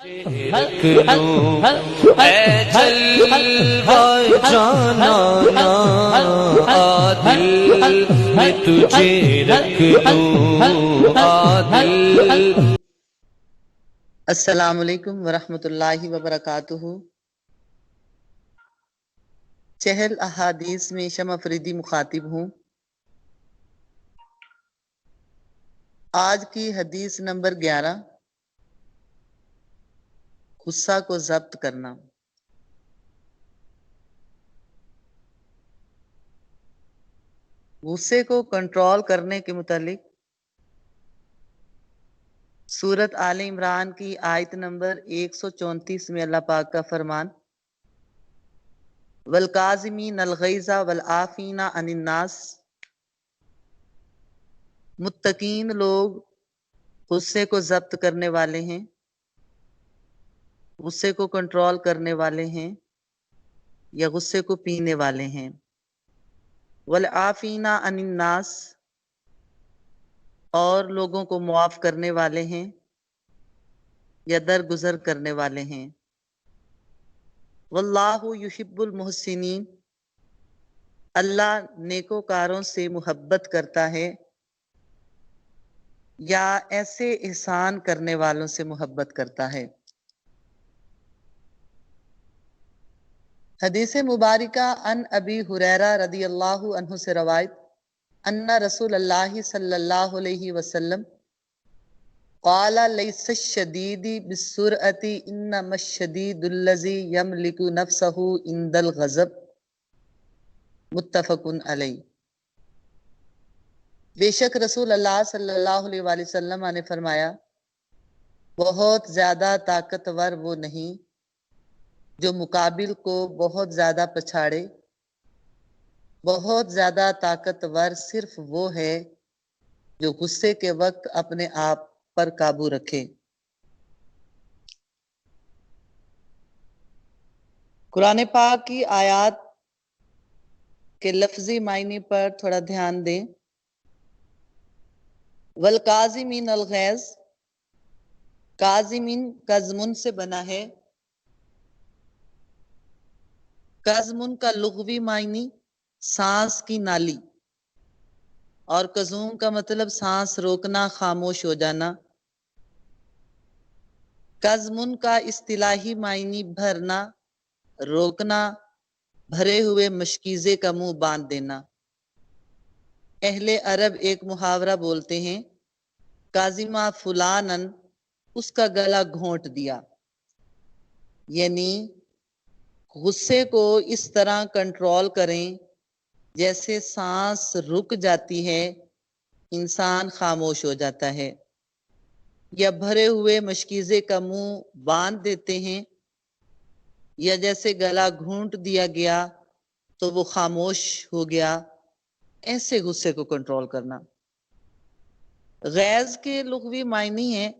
رکھ لوں اے جلوہ جانانا عادل میں تجھے رکھ لوں عادل۔ السلام علیکم ورحمۃ اللہ وبرکاتہ۔ چہل احادیث میں شمع فریدی مخاطب ہوں۔ آج کی حدیث نمبر 11، غصہ کو ضبط کرنا۔ غصے کو کنٹرول کرنے کے متعلق سورت آل عمران کی آیت نمبر 134 میں اللہ پاک کا فرمان، وَالْقَاظِمِينَ الْغَيْظَ وَالْعَافِينَ عَنِ النَّاسِ، متقین لوگ غصے کو ضبط کرنے والے ہیں، غصے کو کنٹرول کرنے والے ہیں یا غصے کو پینے والے ہیں۔ وَالْعَافِينَ عَنِ النَّاسِ، اور لوگوں کو معاف کرنے والے ہیں یا درگزر کرنے والے ہیں۔ واللہ یحب المحسنین، اللہ نیکوکاروں سے محبت کرتا ہے یا ایسے احسان کرنے والوں سے محبت کرتا ہے۔ حدیث مبارکہ عن ابی ہریرہ رضی اللہ عنہ سے روایت، ان رسول اللہ صلی اللہ علیہ وسلم قال لیس الشدید بالسرعۃ انما الشدید الذی یملک نفسہ عند الغضب، متفق علیہ۔ بے شک رسول اللہ صلی اللہ علیہ وآلہ وسلم نے فرمایا، بہت زیادہ طاقتور وہ نہیں جو مقابل کو بہت زیادہ پچھاڑے، بہت زیادہ طاقتور صرف وہ ہے جو غصے کے وقت اپنے آپ پر قابو رکھے۔ قرآن پاک کی آیات کے لفظی معنی پر تھوڑا دھیان دیں۔ والکاظمین الغیظ، کاظمین کظمن سے بنا ہے۔ کظمن کا لغوی معنی سانس کی نالی، اور کظوم کا مطلب سانس روکنا، خاموش ہو جانا۔ کظمن کا اصطلاحی معنی بھرنا، روکنا، بھرے ہوئے مشکیزے کا منہ باندھ دینا۔ اہل عرب ایک محاورہ بولتے ہیں، کاظمہ فلانن، اس کا گلا گھونٹ دیا، یعنی غصے کو اس طرح کنٹرول کریں جیسے سانس رک جاتی ہے، انسان خاموش ہو جاتا ہے، یا بھرے ہوئے مشکیزے کا منہ باندھ دیتے ہیں، یا جیسے گلا گھونٹ دیا گیا تو وہ خاموش ہو گیا، ایسے غصے کو کنٹرول کرنا۔ غیظ کے لغوی معنی ہے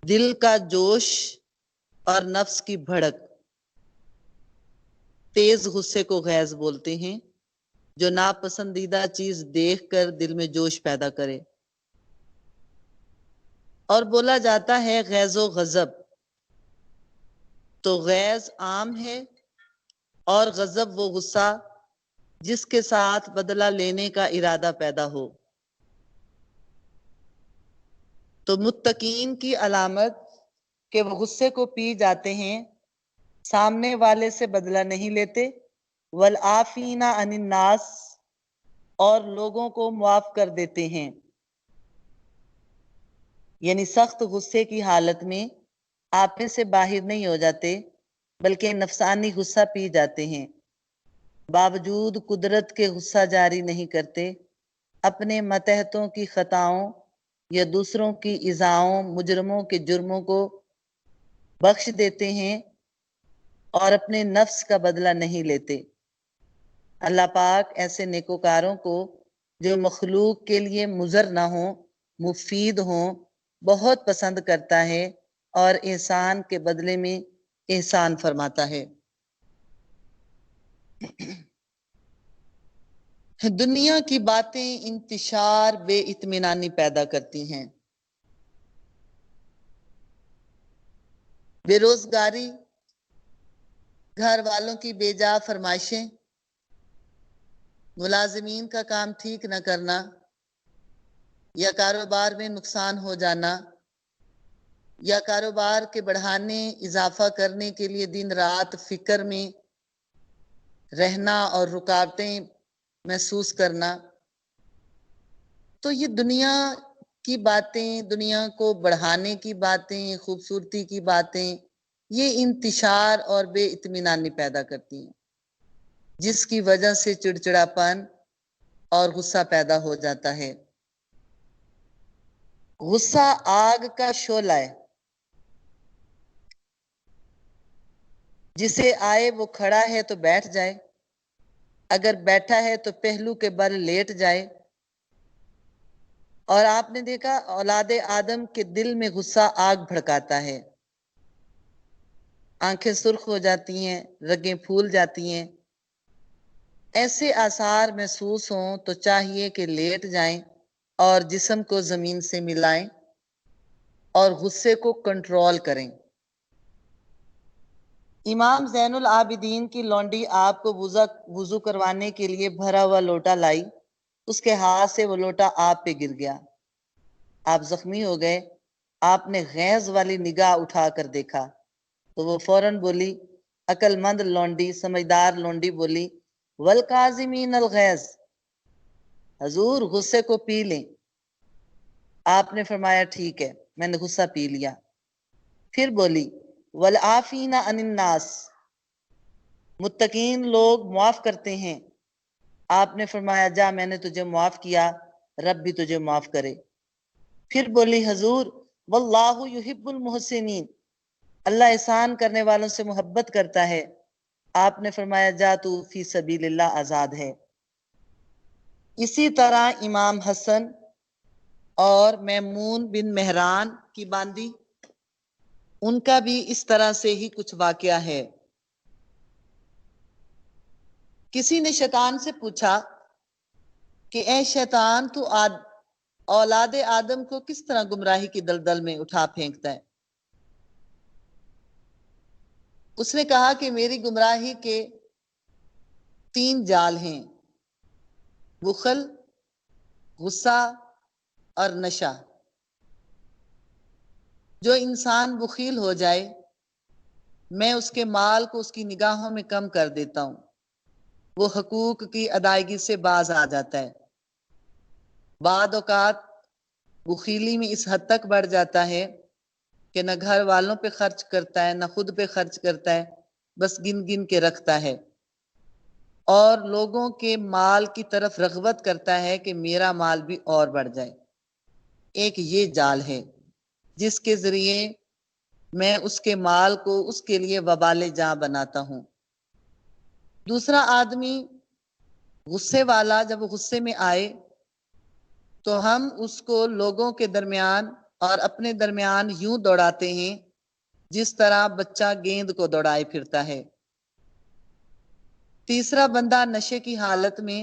دل کا جوش اور نفس کی بھڑک۔ تیز غصے کو غیظ بولتے ہیں، جو ناپسندیدہ چیز دیکھ کر دل میں جوش پیدا کرے۔ اور بولا جاتا ہے غیظ و غضب، تو غیظ عام ہے اور غضب وہ غصہ جس کے ساتھ بدلہ لینے کا ارادہ پیدا ہو۔ تو متقین کی علامت کہ وہ غصے کو پی جاتے ہیں، سامنے والے سے بدلہ نہیں لیتے، والعافین عن الناس، اور لوگوں کو معاف کر دیتے ہیں، یعنی سخت غصے کی حالت میں آپے سے باہر نہیں ہو جاتے بلکہ نفسانی غصہ پی جاتے ہیں، باوجود قدرت کے غصہ جاری نہیں کرتے، اپنے ماتحتوں کی خطاؤں یا دوسروں کی ایذاؤں، مجرموں کے جرموں کو بخش دیتے ہیں اور اپنے نفس کا بدلہ نہیں لیتے۔ اللہ پاک ایسے نیکوکاروں کو جو مخلوق کے لیے مضر نہ ہوں، مفید ہوں، بہت پسند کرتا ہے اور احسان کے بدلے میں احسان فرماتا ہے۔ دنیا کی باتیں انتشار بے اطمینانی پیدا کرتی ہیں۔ بے روزگاری، گھر والوں کی بے جا فرمائشیں، ملازمین کا کام ٹھیک نہ کرنا یا کاروبار میں نقصان ہو جانا یا کاروبار کے بڑھانے اضافہ کرنے کے لیے دن رات فکر میں رہنا اور رکاوٹیں محسوس کرنا، تو یہ دنیا کی باتیں، دنیا کو بڑھانے کی باتیں، خوبصورتی کی باتیں، یہ انتشار اور بے اطمینانی پیدا کرتی ہیں، جس کی وجہ سے چڑچڑاپن اور غصہ پیدا ہو جاتا ہے۔ غصہ آگ کا شعلہ ہے، جسے آئے وہ کھڑا ہے تو بیٹھ جائے، اگر بیٹھا ہے تو پہلو کے بل لیٹ جائے۔ اور آپ نے دیکھا اولاد آدم کے دل میں غصہ آگ بھڑکاتا ہے، آنکھیں سرخ ہو جاتی ہیں، رگیں پھول جاتی ہیں۔ ایسے آثار محسوس ہوں تو چاہیے کہ لیٹ جائیں اور جسم کو زمین سے ملائیں اور غصے کو کنٹرول کریں۔ امام زین العابدین کی لونڈی آپ کو وضو کروانے کے لیے بھرا ہوا لوٹا لائی، اس کے ہاتھ سے وہ لوٹا آپ پہ گر گیا، آپ زخمی ہو گئے۔ آپ نے غیظ والی نگاہ اٹھا کر دیکھا تو وہ فوراً بولی، عقل مند لونڈی، سمجھدار لونڈی بولی، والکاظمین الغیظ، حضور غصے کو پی لیں۔ آپ نے فرمایا ٹھیک ہے، میں نے غصہ پی لیا۔ پھر بولی، والعافین عن الناس، متقین لوگ معاف کرتے ہیں۔ آپ نے فرمایا جا، میں نے تجھے معاف کیا، رب بھی تجھے معاف کرے۔ پھر بولی حضور، واللہ یحب المحسنین، اللہ احسان کرنے والوں سے محبت کرتا ہے۔ آپ نے فرمایا جا، تو فی سبیل اللہ آزاد ہے۔ اسی طرح امام حسن اور میمون بن مہران کی باندی، ان کا بھی اس طرح سے ہی کچھ واقعہ ہے۔ کسی نے شیطان سے پوچھا کہ اے شیطان، تو اولاد آدم کو کس طرح گمراہی کی دلدل میں اٹھا پھینکتا ہے؟ اس نے کہا کہ میری گمراہی کے 3 جال ہیں، بخل، غصہ اور نشہ۔ جو انسان بخیل ہو جائے، میں اس کے مال کو اس کی نگاہوں میں کم کر دیتا ہوں، وہ حقوق کی ادائیگی سے باز آ جاتا ہے۔ بعض اوقات بخیلی میں اس حد تک بڑھ جاتا ہے کہ نہ گھر والوں پہ خرچ کرتا ہے، نہ خود پہ خرچ کرتا ہے، بس گن گن کے رکھتا ہے، اور لوگوں کے مال کی طرف رغبت کرتا ہے کہ میرا مال بھی اور بڑھ جائے۔ ایک یہ جال ہے جس کے ذریعے میں اس کے مال کو اس کے لیے وبال جاں بناتا ہوں۔ دوسرا آدمی غصے والا، جب وہ غصے میں آئے تو ہم اس کو لوگوں کے درمیان اور اپنے درمیان یوں دوڑاتے ہیں جس طرح بچہ گیند کو دوڑائے پھرتا ہے۔ تیسرا بندہ نشے کی حالت میں،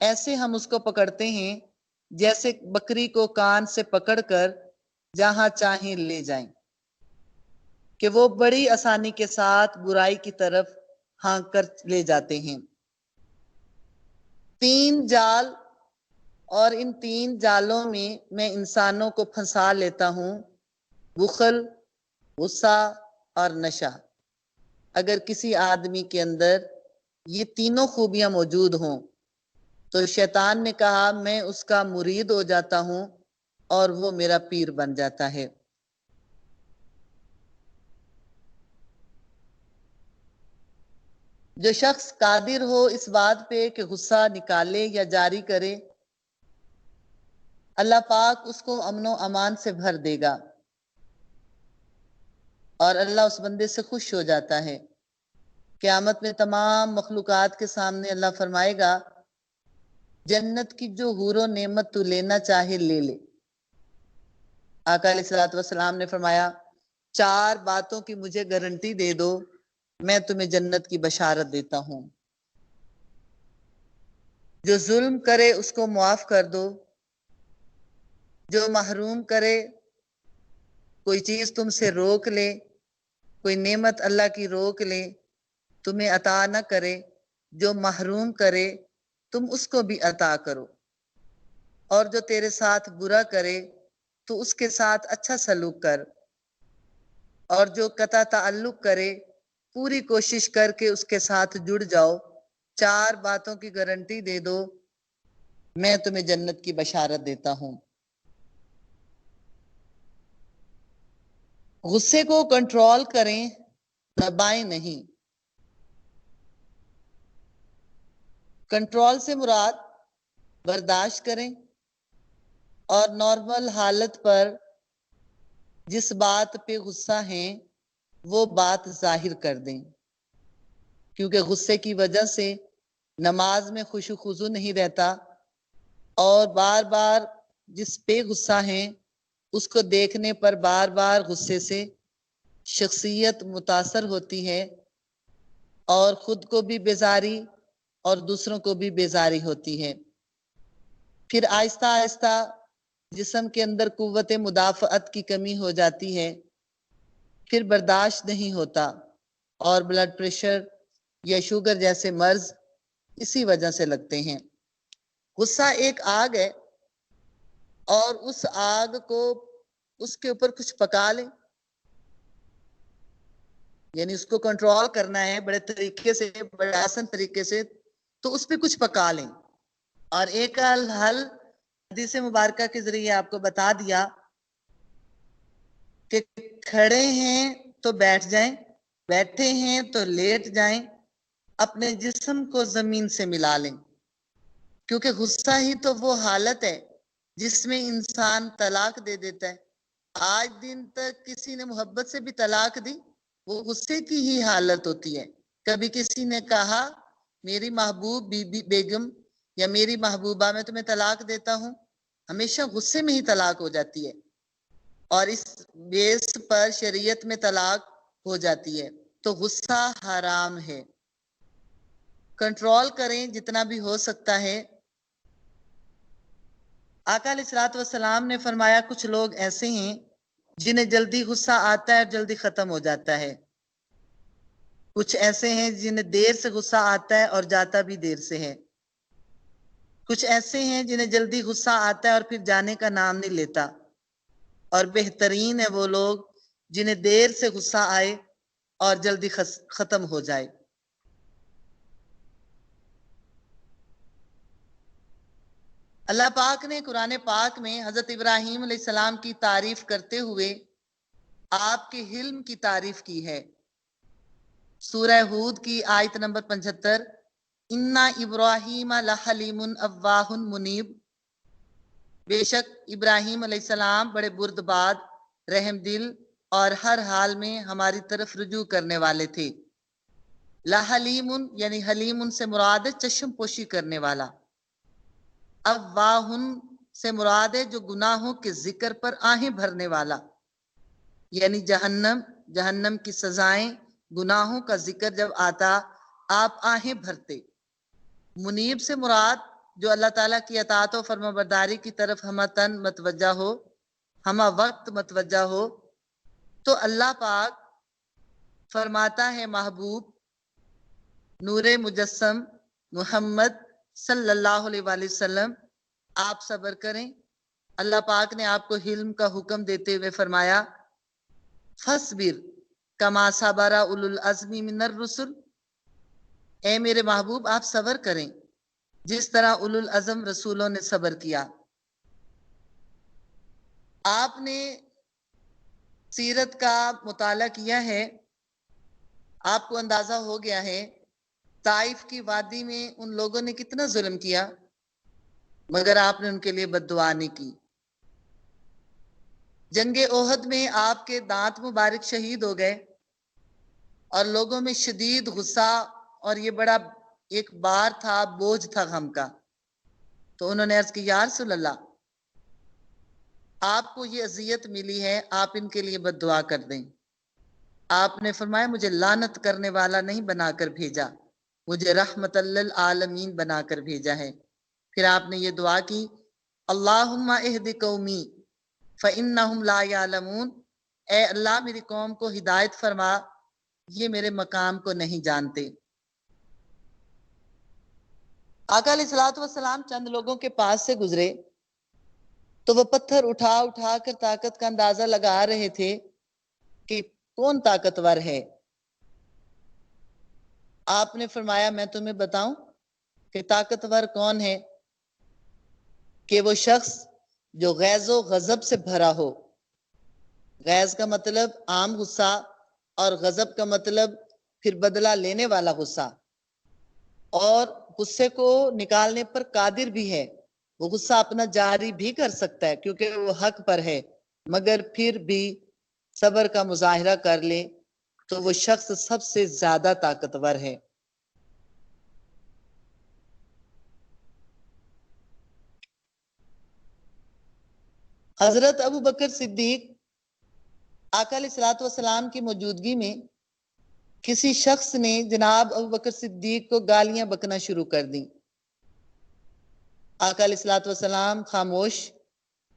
ایسے ہم اس کو پکڑتے ہیں جیسے بکری کو کان سے پکڑ کر جہاں چاہیں لے جائیں، کہ وہ بڑی آسانی کے ساتھ برائی کی طرف ہانک کر لے جاتے ہیں۔ 3 جال، اور ان 3 جالوں میں انسانوں کو پھنسا لیتا ہوں، بخل، غصہ اور نشہ۔ اگر کسی آدمی کے اندر یہ تینوں خوبیاں موجود ہوں تو شیطان نے کہا میں اس کا مرید ہو جاتا ہوں اور وہ میرا پیر بن جاتا ہے۔ جو شخص قادر ہو اس بات پہ کہ غصہ نکالے یا جاری کرے، اللہ پاک اس کو امن و امان سے بھر دے گا اور اللہ اس بندے سے خوش ہو جاتا ہے۔ قیامت میں تمام مخلوقات کے سامنے اللہ فرمائے گا، جنت کی جو حور و نعمت تو لینا چاہے لے لے۔ آقا علیہ الصلوۃ والسلام نے فرمایا 4 باتوں کی مجھے گارنٹی دے دو، میں تمہیں جنت کی بشارت دیتا ہوں۔ جو ظلم کرے اس کو معاف کر دو، جو محروم کرے کوئی چیز تم سے روک لے، کوئی نعمت اللہ کی روک لے، تمہیں عطا نہ کرے، جو محروم کرے تم اس کو بھی عطا کرو، اور جو تیرے ساتھ برا کرے تو اس کے ساتھ اچھا سلوک کر، اور جو قطع تعلق کرے پوری کوشش کر کے اس کے ساتھ جڑ جاؤ، 4 باتوں کی گارنٹی دے دو، میں تمہیں جنت کی بشارت دیتا ہوں۔ غصے کو کنٹرول کریں، دبائیں نہیں۔ کنٹرول سے مراد برداشت کریں اور نارمل حالت پر جس بات پہ غصہ ہیں وہ بات ظاہر کر دیں، کیونکہ غصے کی وجہ سے نماز میں خشوع و خضوع نہیں رہتا، اور بار بار جس پہ غصہ ہیں اس کو دیکھنے پر بار بار غصے سے شخصیت متاثر ہوتی ہے، اور خود کو بھی بیزاری اور دوسروں کو بھی بیزاری ہوتی ہے۔ پھر آہستہ آہستہ جسم کے اندر قوت مدافعت کی کمی ہو جاتی ہے، پھر برداشت نہیں ہوتا، اور بلڈ پریشر یا شوگر جیسے مرض اسی وجہ سے لگتے ہیں۔ غصہ ایک آگ ہے، اور اس آگ کو اس کے اوپر کچھ پکا لیں، یعنی اس کو کنٹرول کرنا ہے بڑے طریقے سے، بڑے آسان طریقے سے، تو اس پہ کچھ پکا لیں۔ اور ایک حل حدیث مبارکہ کے ذریعے آپ کو بتا دیا کہ کھڑے ہیں تو بیٹھ جائیں، بیٹھے ہیں تو لیٹ جائیں، اپنے جسم کو زمین سے ملا لیں، کیونکہ غصہ ہی تو وہ حالت ہے جس میں انسان طلاق دے دیتا ہے۔ آج دن تک کسی نے محبت سے بھی طلاق دی، وہ غصے کی ہی حالت ہوتی ہے۔ کبھی کسی نے کہا میری محبوب بیگم یا میری محبوبہ میں تمہیں طلاق دیتا ہوں، ہمیشہ غصے میں ہی طلاق ہو جاتی ہے، اور اس بیس پر شریعت میں طلاق ہو جاتی ہے۔ تو غصہ حرام ہے، کنٹرول کریں جتنا بھی ہو سکتا ہے۔ آقا علیہ الصلوۃ والسلام نے فرمایا کچھ لوگ ایسے ہیں جنہیں جلدی غصہ آتا ہے اور جلدی ختم ہو جاتا ہے، کچھ ایسے ہیں جنہیں دیر سے غصہ آتا ہے اور جاتا بھی دیر سے ہے، کچھ ایسے ہیں جنہیں جلدی غصہ آتا ہے اور پھر جانے کا نام نہیں لیتا، اور بہترین ہے وہ لوگ جنہیں دیر سے غصہ آئے اور جلدی ختم ہو جائے۔ اللہ پاک نے قرآن پاک میں حضرت ابراہیم علیہ السلام کی تعریف کرتے ہوئے آپ کے حلم کی تعریف کی ہے۔ سورہ ہود کی آیت نمبر 75، اِنَّا ابراہیم لحلیم اواہ منیب، بے شک ابراہیم علیہ السلام بڑے بردبار، رحم دل اور ہر حال میں ہماری طرف رجوع کرنے والے تھے۔ لحلیم یعنی حلیم سے مراد ہے چشم پوشی کرنے والا، اواہن سے مراد ہے جو گناہوں کے ذکر پر آہیں بھرنے والا، یعنی جہنم کی سزائیں، گناہوں کا ذکر جب آتا آپ آہیں بھرتے۔ منیب سے مراد جو اللہ تعالیٰ کی اطاعت و فرمانبرداری کی طرف ہمہ تن متوجہ ہو، ہمہ وقت متوجہ ہو۔ تو اللہ پاک فرماتا ہے محبوب نور مجسم محمد صلی اللہ علیہ وآلہ وسلم آپ صبر کریں۔ اللہ پاک نے آپ کو حلم کا حکم دیتے ہوئے فرمایا فَاصْبِرْ كَمَا صَبَرَ أُولُو الْعَزْمِ مِنَ الرُّسُلِ، اے میرے محبوب آپ صبر کریں جس طرح اولو العزم رسولوں نے صبر کیا۔ آپ نے سیرت کا مطالعہ کیا ہے، آپ کو اندازہ ہو گیا ہے طائف کی وادی میں ان لوگوں نے کتنا ظلم کیا، مگر آپ نے ان کے لیے بد دعا نہیں کی۔ جنگ احد میں آپ کے دانت مبارک شہید ہو گئے، اور لوگوں میں شدید غصہ، اور یہ بڑا ایک بار تھا، بوجھ تھا غم کا۔ تو انہوں نے عرض کی یا رسول اللہ آپ کو یہ اذیت ملی ہے، آپ ان کے لیے بد دعا کر دیں۔ آپ نے فرمایا مجھے لعنت کرنے والا نہیں بنا کر بھیجا، مجھے رحمت للعالمین بنا کر بھیجا ہے۔ پھر آپ نے یہ دعا کی اللہم اہد قومی فإنہم لا یعلمون، اے اللہ میری قوم کو ہدایت فرما، یہ میرے مقام کو نہیں جانتے۔ آقا علیہ الصلوۃ والسلام چند لوگوں کے پاس سے گزرے تو وہ پتھر اٹھا اٹھا کر طاقت کا اندازہ لگا رہے تھے کہ کون طاقتور ہے۔ آپ نے فرمایا میں تمہیں بتاؤں کہ طاقتور کون ہے؟ کہ وہ شخص جو غیظ و غضب سے بھرا ہو۔ غیظ کا مطلب عام غصہ اور غضب کا مطلب پھر بدلہ لینے والا غصہ، اور غصے کو نکالنے پر قادر بھی ہے۔ وہ غصہ اپنا جاری بھی کر سکتا ہے کیونکہ وہ حق پر ہے، مگر پھر بھی صبر کا مظاہرہ کر لے تو وہ شخص سب سے زیادہ طاقتور ہے۔ حضرت ابو بکر صدیق آقا علیہ الصلوۃ والسلام کی موجودگی میں کسی شخص نے جناب ابو بکر صدیق کو گالیاں بکنا شروع کر دیں۔ آقا علیہ الصلوۃ والسلام خاموش،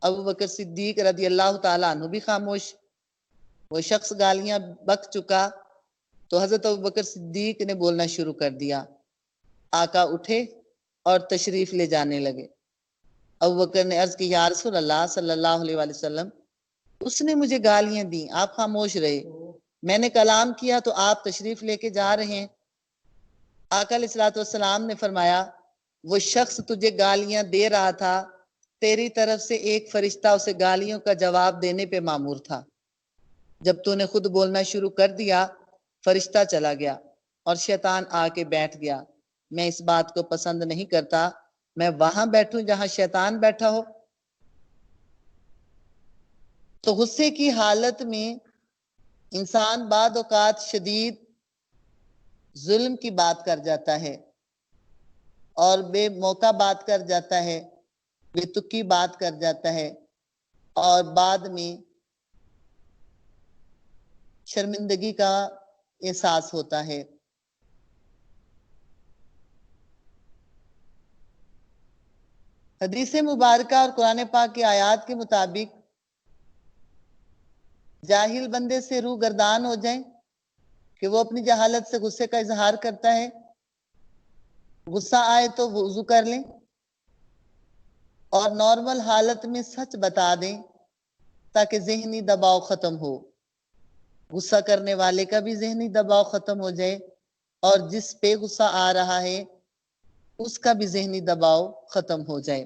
ابو بکر صدیق رضی اللہ تعالیٰ عنہ بھی خاموش۔ وہ شخص گالیاں بک چکا تو حضرت ابو بکر صدیق نے بولنا شروع کر دیا۔ آقا اٹھے اور تشریف لے جانے لگے۔ ابو بکر نے عرض کی یا رسول اللہ صلی اللہ علیہ وآلہ وسلم، اس نے مجھے گالیاں دیں، آپ خاموش رہے، میں نے کلام کیا تو آپ تشریف لے کے جا رہے ہیں۔ آقا علیہ الصلوۃ والسلام نے فرمایا وہ شخص تجھے گالیاں دے رہا تھا، تیری طرف سے ایک فرشتہ اسے گالیوں کا جواب دینے پہ مامور تھا۔ جب تو نے خود بولنا شروع کر دیا، فرشتہ چلا گیا اور شیطان آ کے بیٹھ گیا۔ میں اس بات کو پسند نہیں کرتا، میں وہاں بیٹھوں جہاں شیطان بیٹھا ہو۔ تو غصے کی حالت میں انسان بعض اوقات شدید ظلم کی بات کر جاتا ہے اور بے موقع بات کر جاتا ہے، بے تکی بات کر جاتا ہے، اور بعد میں شرمندگی کا احساس ہوتا ہے۔ حدیث مبارکہ اور قرآن پاک کی آیات کے مطابق جاہل بندے سے روح گردان ہو جائیں کہ وہ اپنی جہالت سے غصے کا اظہار کرتا ہے، غصہ آئے تو وضو کر لیں اور نارمل حالت میں سچ بتا دیں تاکہ ذہنی دباؤ ختم ہو، غصہ کرنے والے کا بھی ذہنی دباؤ ختم ہو جائے اور جس پہ غصہ آ رہا ہے اس کا بھی ذہنی دباؤ ختم ہو جائے۔